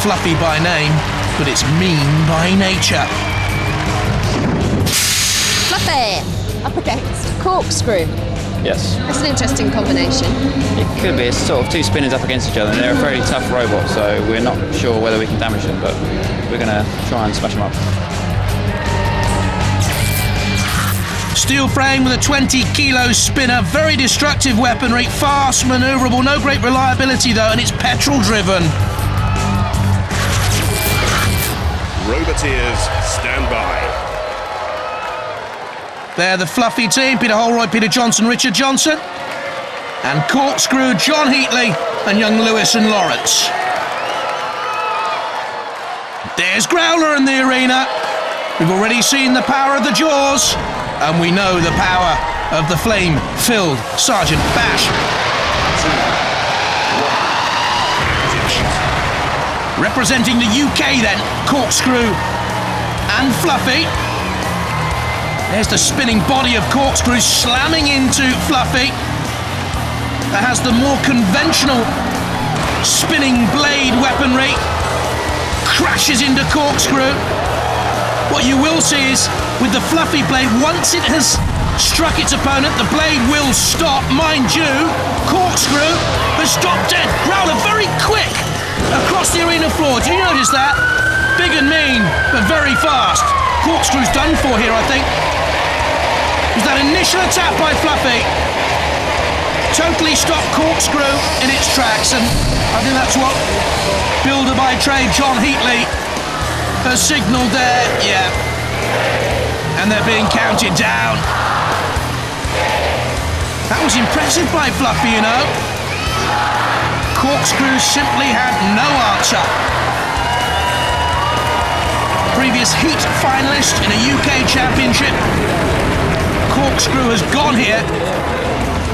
Fluffy by name, but it's mean by nature. Fluffy up against Corkscrew. Yes. That's an interesting combination. It could be. It's sort of two spinners up against each other, and they're a very tough robot, so we're not sure whether we can damage them, but we're going to try and smash them up. Steel frame with a 20-kilo spinner, very destructive weaponry, fast, manoeuvrable, no great reliability though, and it's petrol-driven. Roboteers, stand by. They're the Fluffy team, Peter Holroyd, Peter Johnson, Richard Johnson, and Corkscrew, John Heatley, and young Lewis and Lawrence. There's Growler in the arena. We've already seen the power of the jaws, and we know the power of the flame-filled Sergeant Bash. Representing the UK then, Corkscrew and Fluffy. There's the spinning body of Corkscrew slamming into Fluffy. That has the more conventional spinning blade weaponry. Crashes into Corkscrew. What you will see is, with the Fluffy blade, once it has struck its opponent, the blade will stop. Mind you, Corkscrew has stopped dead. Growler very quick across the arena floor. Do you notice that? Big and mean, but very fast. Corkscrew's done for here, I think. It was that initial attack by Fluffy totally stopped Corkscrew in its tracks, and I think that's what builder by trade John Heatley has signalled there, yeah. And they're being counted down. That was impressive by Fluffy, you know. Corkscrew simply had no answer. Previous heat finalist in a UK championship. Corkscrew has gone here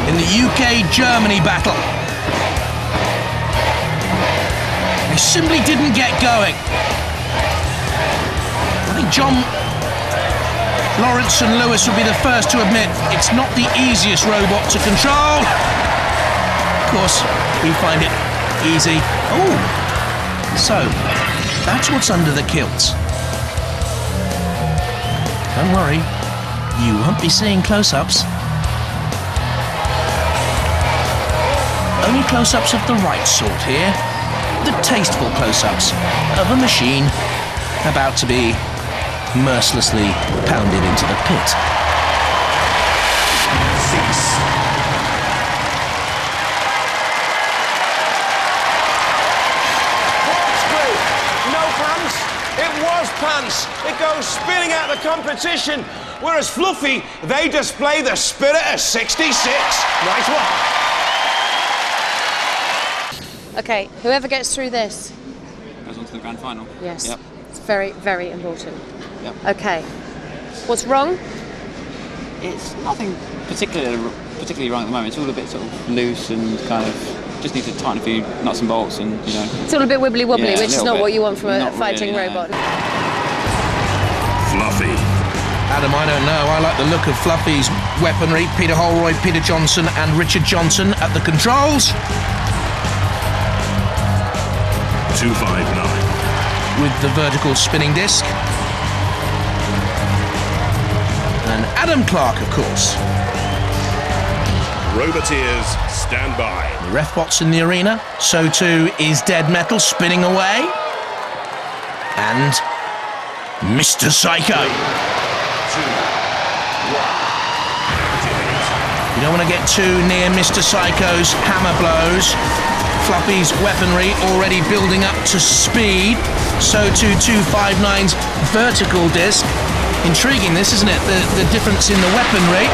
in the UK-Germany battle. They simply didn't get going. I think John, Lawrence and Lewis would be the first to admit it's not the easiest robot to control. Of course, we find it easy. Oh, so that's what's under the kilt. Don't worry, you won't be seeing close-ups. Only close-ups of the right sort here. The tasteful close-ups of a machine about to be mercilessly pounded into the pit. 6. Corkscrew, no pants. It was pants. It goes spinning out the competition. Whereas Fluffy, they display the spirit of 66. Nice one. Okay, whoever gets through this. Goes on to the grand final. Yes. Yep. It's very, very important. Yep. Okay. What's wrong? It's nothing particularly wrong at the moment. It's all a bit sort of loose and kind of just need to tighten a few nuts and bolts and, you know. It's all a bit wibbly wobbly, Yeah, which is not bit. what you want from a Not fighting really, no. robot. Fluffy. Adam, I don't know. I like the look of Fluffy's weaponry. Peter Holroyd, Peter Johnson and Richard Johnson at the controls. 259. With the vertical spinning disc. And Adam Clark, of course. Roboteers, stand by. The ref bot's in the arena. So too is Dead Metal spinning away. And Mr. Psycho. 2, 1. You don't want to get too near Mr. Psycho's hammer blows. Fluffy's weaponry already building up to speed. So too 259's vertical disc. Intriguing this, isn't it? The difference in the weaponry.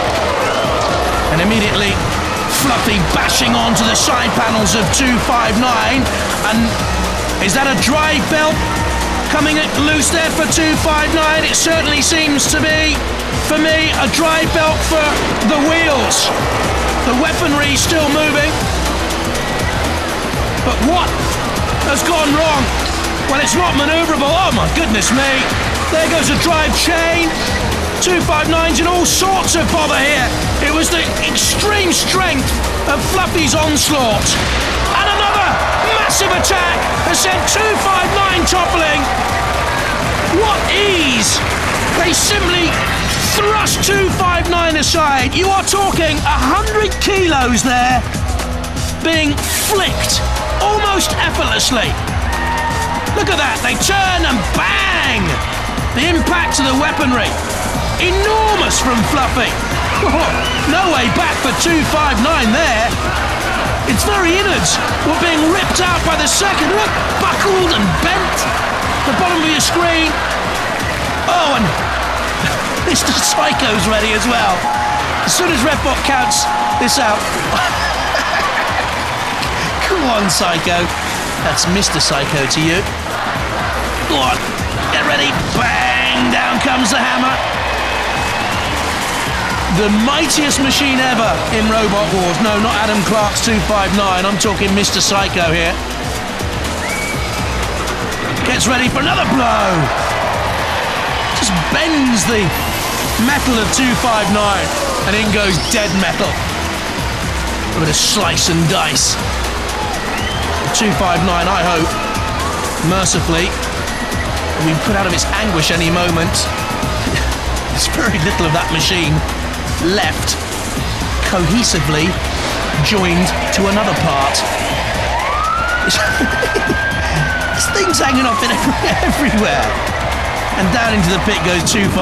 And immediately Fluffy bashing onto the side panels of 259. And is that a drive belt coming loose there for 259? It certainly seems to be, for me, a drive belt for the wheels. The weaponry still moving. But what has gone wrong? Well, it's not manoeuvrable. Oh my goodness me. There goes a drive chain. 259's in all sorts of bother here. It was the extreme strength of Fluffy's onslaught. And another massive attack has sent 259 toppling. What ease! They simply thrust 259 aside. You are talking 100 kilos there being flicked almost effortlessly. Look at that, they turn and bang! The impact of the weaponry, enormous from Fluffy. No way back for 259 there. Its very innards were being ripped out by the second. Look, buckled and bent. The bottom of your screen. Oh, and Mr. Psycho's ready as well. As soon as Redbot counts this out. Come on, Psycho. That's Mr. Psycho to you. Go on, get ready. Bang! Down comes the hammer. The mightiest machine ever in Robot Wars. No, not Adam Clark's 259. I'm talking Mr. Psycho here. Gets ready for another blow. Just bends the metal of 259 and in goes dead metal. A bit of slice and dice. 259, I hope, mercifully, will be put out of its anguish any moment. There's very little of that machine left, cohesively joined to another part. This thing's hanging off in everywhere. And down into the pit goes 259.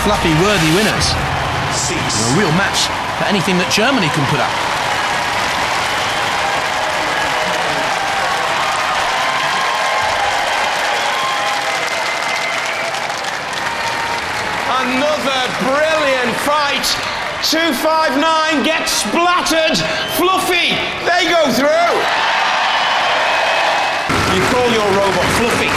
Fluffy worthy winners. A real match for anything that Germany can put up. Another brilliant fight. 259 gets splattered. Fluffy, they go through. You call your robot Fluffy,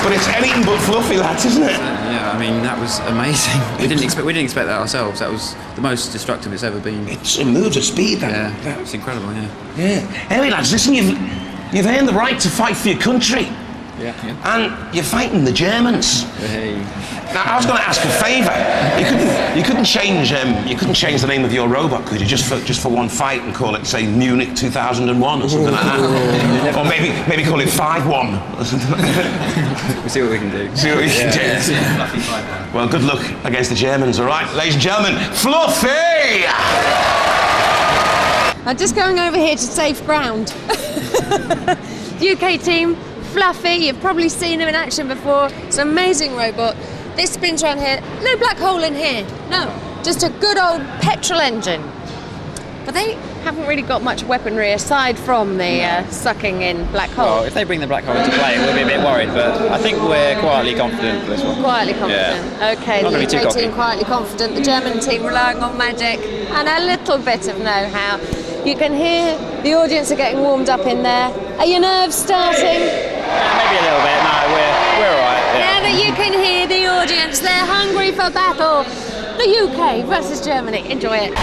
but it's anything but fluffy, lads, isn't it? Yeah, I mean, that was amazing. We didn't expect that ourselves. That was the most destructive it's ever been. It moves at speed, that. Yeah, it's incredible, yeah. Yeah. Anyway, lads, listen, you've earned the right to fight for your country. Yeah. And you're fighting the Germans. Hey. Now, I was going to ask a favour. You couldn't change the name of your robot, could you? Just for one fight and call it, say, Munich 2001 or something like that. Or maybe call it 5-1 or something like that. We'll see what we can do. See what we can do. Yeah. Well, good luck against the Germans, all right, ladies and gentlemen. Fluffy. I'm just going over here to safe ground. The UK team, Fluffy, you've probably seen him in action before. It's an amazing robot. This spins around here. No black hole in here. No, just a good old petrol engine. But they haven't really got much weaponry aside from the sucking in black hole. Well, if they bring the black hole into play, we'll be a bit worried, but I think we're quietly confident for this one. Quietly confident. Yeah. Okay, Not the gonna be too UK team cocky. quietly confident. The German team relying on magic and a little bit of know-how. You can hear the audience are getting warmed up in there. Are your nerves starting? Maybe a little bit. No, we're all right. Yeah. Now that you can hear the audience, they're hungry for battle. The UK versus Germany. Enjoy it.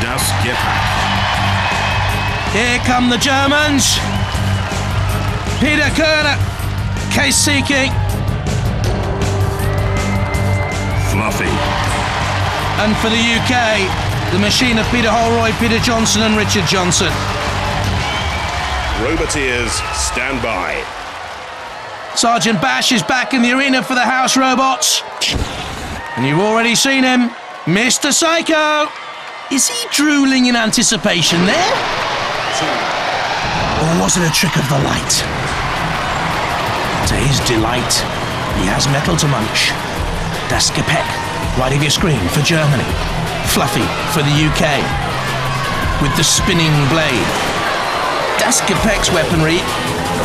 Das Gepack. Here come the Germans. Peter Kerner, case seeking. Fluffy. And for the UK, the machine of Peter Holroyd, Peter Johnson and Richard Johnson. Roboteers, stand by. Sergeant Bash is back in the arena for the house robots. And you've already seen him, Mr. Psycho. Is he drooling in anticipation there? Or was it a trick of the light? To his delight, he has metal to munch. Das Gepack, right of your screen for Germany. Fluffy for the UK, with the spinning blade. Das Gepack's weaponry,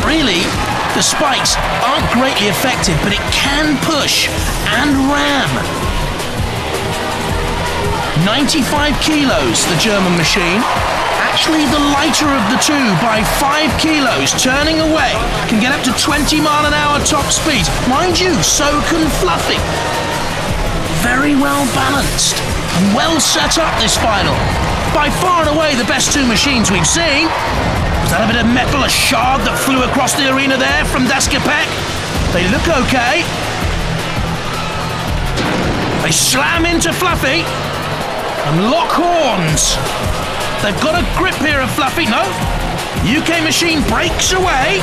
really, the spikes aren't greatly effective, but it can push and ram. 95 kilos, the German machine. Actually the lighter of the two by 5 kilos, turning away, can get up to 20 mile an hour top speed. Mind you, so can Fluffy. Very well balanced and well set up this final. By far and away the best two machines we've seen. Was that a bit of metal, a shard that flew across the arena there from Das Gepack? They look okay. They slam into Fluffy. And lock horns. They've got a grip here of Fluffy. No. UK machine breaks away.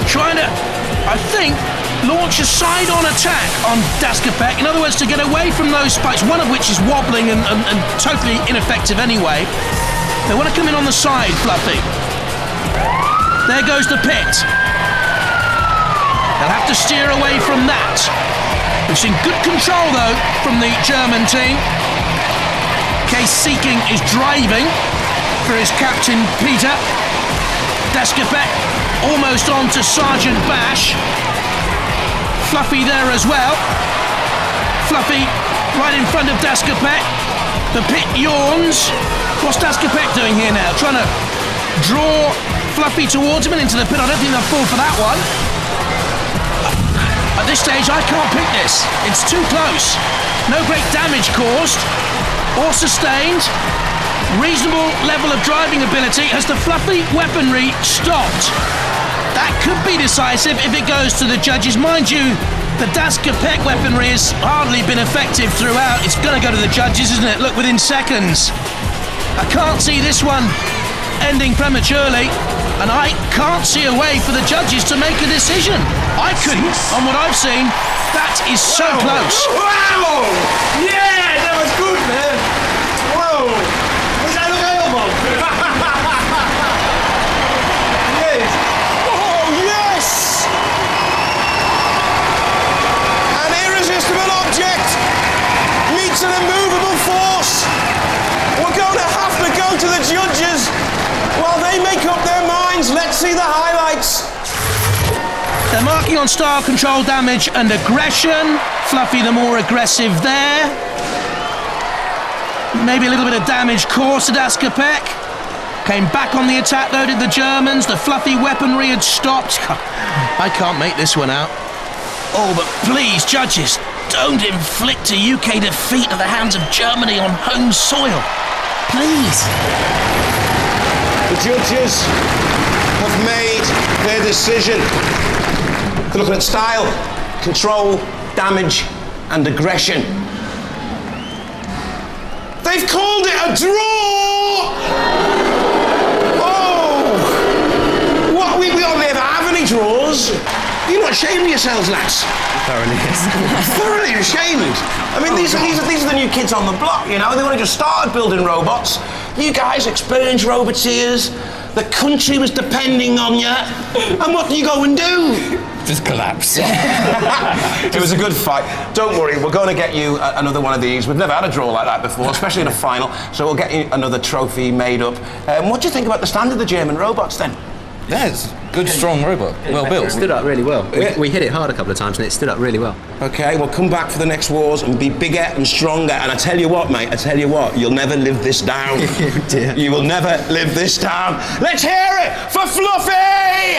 Trying to, I think, launch a side-on attack on Gepack. In other words, to get away from those spikes, one of which is wobbling and totally ineffective anyway. They want to come in on the side, Fluffy. There goes the pit. They'll have to steer away from that. We've seen good control, though, from the German team. Case Seeking is driving for his captain, Peter. Gepack almost on to Sergeant Bash. Fluffy there as well. Fluffy right in front of Gepack. The pit yawns. What's Gepack doing here now? Trying to draw Fluffy towards him and into the pit. I don't think they'll fall for that one. At this stage, I can't pick this. It's too close. No great damage caused or sustained. Reasonable level of driving ability. Has the Fluffy weaponry stopped? That could be decisive if it goes to the judges. Mind you, the Gepack weaponry has hardly been effective throughout. It's going to go to the judges, isn't it? Look, within seconds. I can't see this one ending prematurely, and I can't see a way for the judges to make a decision. I couldn't, on what I've seen. That is so close. Wow! Yeah, that was good, man. Whoa! Was that look elbow? Yes. Oh, yes! An irresistible object meets an immovable force. We're going to have to go to the judges while they make up their minds. Let's see the highlights. They're marking on style, control, damage and aggression. Fluffy the more aggressive there. Maybe a little bit of damage caused to Gepack. Came back on the attack though, did the Germans. The Fluffy weaponry had stopped. I can't make this one out. Oh, but please, judges, don't inflict a UK defeat at the hands of Germany on home soil. Please. The judges have made their decision. They're looking at style, control, damage, and aggression. They've called it a draw! Oh! What? We hardly ever have any draws. You're not ashamed of yourselves, lads? Thoroughly ashamed. I mean, these are the new kids on the block, you know? They've only just started building robots. You guys, experienced roboteers. The country was depending on you. And what do you go and do? Just collapse. It was a good fight. Don't worry, we're going to get you another one of these. We've never had a draw like that before, especially in a final. So we'll get you another trophy made up. What do you think about the stand of the German robots then? Yeah, it's a good, strong robot. Well built. It stood up really well. We hit it hard a couple of times and it stood up really well. Okay, well, come back for the next wars and be bigger and stronger. And I tell you what, mate, you'll never live this down. Dear. You will never live this down. Let's hear it for Fluffy!